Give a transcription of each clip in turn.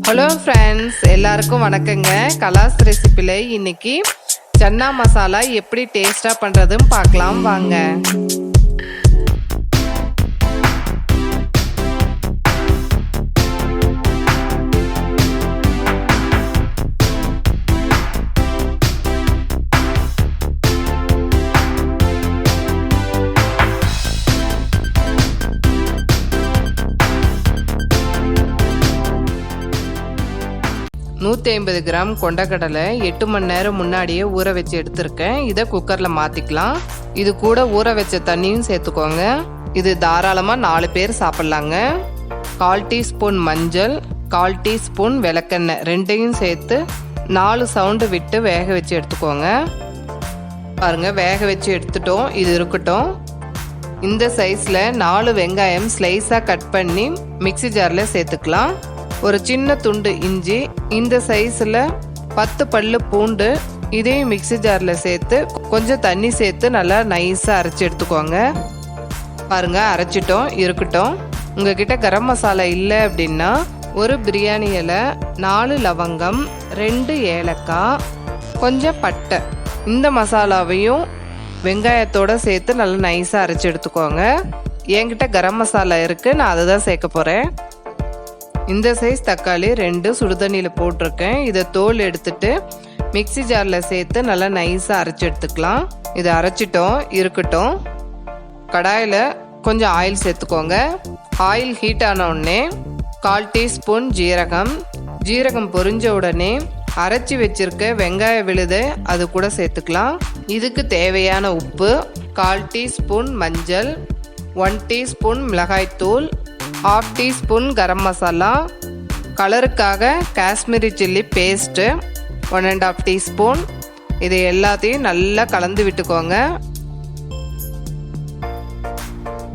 Hello friends, எல்லாருக்கும் வணக்கங்க. கலாஸ் ரெசிபியில் இன்னைக்கு சன்னா மசாலா எப்படி டேஸ்ட்டாக பண்ணுறதுன்னு பார்க்கலாம் வாங்க. 150 கிராம் கொண்டக்கடலை 8 மணி நேரம் முன்னாடியே ஊற வச்சு எடுத்திருக்கேன். இதை குக்கரில் மாற்றிக்கலாம். இது கூட ஊற வச்ச தண்ணியும் சேர்த்துக்கோங்க. இது தாராளமாக 4 பேர் சாப்பிட்லாங்க. 1/4 டீஸ்பூன் மஞ்சள், 1/4 டீஸ்பூன் விளக்கெண்ணெய் ரெண்டையும் சேர்த்து 4 சவுண்டு விட்டு வேக வச்சு எடுத்துக்கோங்க. பாருங்க, வேக வச்சு எடுத்துட்டோம். இது இருக்கட்டும். இந்த சைஸில் 4 வெங்காயம் ஸ்லைஸாக கட் பண்ணி மிக்ஸி ஜாரில் சேர்த்துக்கலாம். ஒரு சின்ன துண்டு இஞ்சி, இந்த சைஸில் 10 பல்லு பூண்டு, இதையும் மிக்ஸி ஜாரில் சேர்த்து கொஞ்சம் தண்ணி சேர்த்து நல்லா நைஸாக அரைச்சி எடுத்துக்கோங்க. பாருங்க, அரைச்சிட்டோம். இருக்கட்டும். உங்ககிட்ட கரம் மசாலா இல்லை அப்படின்னா ஒரு பிரியாணி இலை, 4 லவங்கம், 2 ஏலக்காய், கொஞ்சம் பட்டை, இந்த மசாலாவையும் வெங்காயத்தோடு சேர்த்து நல்லா நைஸாக அரைச்சி எடுத்துக்கோங்க. என்கிட்ட கரம் மசாலா இருக்குது, நான் அதை தான் சேர்க்க போகிறேன். இந்த சைஸ் தக்காளி 2 சுடுதண்ணியில் போட்டிருக்கேன். இதை தோல் எடுத்துட்டு மிக்ஸி ஜாரில் சேர்த்து நல்லா நைஸாக அரைச்சி எடுத்துக்கலாம். இதை அரைச்சிட்டோம். இருக்கட்டும். கடாயில் கொஞ்சம் ஆயில் சேர்த்துக்கோங்க. ஆயில் ஹீட் ஆன உடனே 1/4 டீஸ்பூன் ஜீரகம் பொரிஞ்ச உடனே அரைச்சி வச்சிருக்க வெங்காய விழுதை அது கூட சேர்த்துக்கலாம். இதுக்கு தேவையான உப்பு, 1/4 டீஸ்பூன் மஞ்சள், 1 டீஸ்பூன் மிளகாய்த்தூள், 1/2 டீஸ்பூன் கரம் மசாலா, கலருக்காக காஷ்மீரி சில்லி பேஸ்ட்டு 1.5 டீஸ்பூன். இது எல்லாத்தையும் நல்லா கலந்து விட்டுக்கோங்க.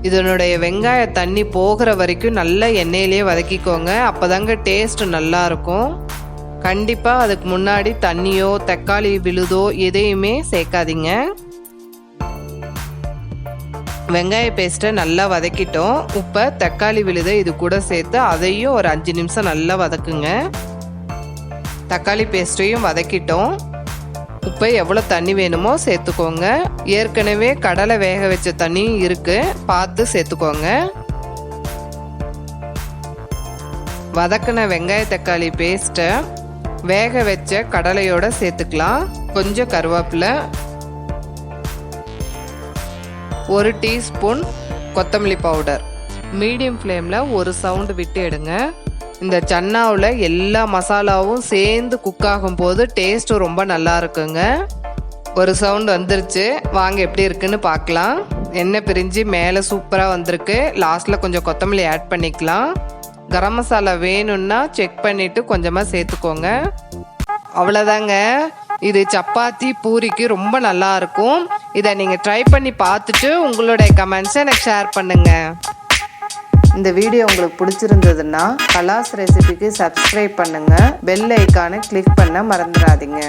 இதனுடைய வெங்காய தண்ணி போகிற வரைக்கும் நல்லா எண்ணெயிலே வதக்கிக்கோங்க. அப்போதாங்க டேஸ்ட் நல்லா இருக்கும். கண்டிப்பாக அதுக்கு முன்னாடி தண்ணியோ தக்காளி விழுதோ எதையுமே சேர்க்காதீங்க. வெங்காய பேஸ்ட்டை நல்லா வதக்கிட்டோம். உப்பை, தக்காளி விழுதை இது கூட சேர்த்து அதையும் ஒரு 5 நிமிஷம் நல்லா வதக்குங்க. தக்காளி பேஸ்ட்டையும் வதக்கிட்டோம். உப்பை எவ்வளோ தண்ணி வேணுமோ சேர்த்துக்கோங்க. ஏற்கனவே கடலை வேக வச்ச தண்ணியும் இருக்குது, பார்த்து சேர்த்துக்கோங்க. வதக்கின வெங்காய தக்காளி பேஸ்ட்டை வேக வச்ச கடலையோட சேர்த்துக்கலாம். கொஞ்சம் கருவேப்பிலை, 1 டீஸ்பூன் கொத்தமல்லி பவுடர். மீடியம் ஃப்ளேமில் ஒரு சவுண்டு விட்டு எடுங்க. இந்த சன்னாவில் எல்லா மசாலாவும் சேர்ந்து குக் ஆகும்போது டேஸ்ட்டு ரொம்ப நல்லா இருக்குங்க. ஒரு சவுண்டு வந்துருச்சு. வாங்க எப்படி இருக்குன்னு பார்க்கலாம். எண்ணெய் பிரிஞ்சு மேலே சூப்பராக வந்திருக்கு. லாஸ்ட்டில் கொஞ்சம் கொத்தமல்லி ஆட் பண்ணிக்கலாம். கரம் மசாலா வேணும்னா செக் பண்ணிவிட்டு கொஞ்சமாக சேர்த்துக்கோங்க. அவ்வளோதாங்க. இது சப்பாத்தி பூரிக்கு ரொம்ப நல்லா இருக்கும். இதை நீங்கள் ட்ரை பண்ணி பார்த்துட்டு உங்களுடைய கமெண்ட்ஸை எனக்கு ஷேர் பண்ணுங்கள். இந்த வீடியோ உங்களுக்கு பிடிச்சிருந்ததுன்னா கலாஸ் ரெசிபிக்கு சப்ஸ்கிரைப் பண்ணுங்கள். பெல் ஐக்கானை கிளிக் பண்ண மறந்துடாதீங்க.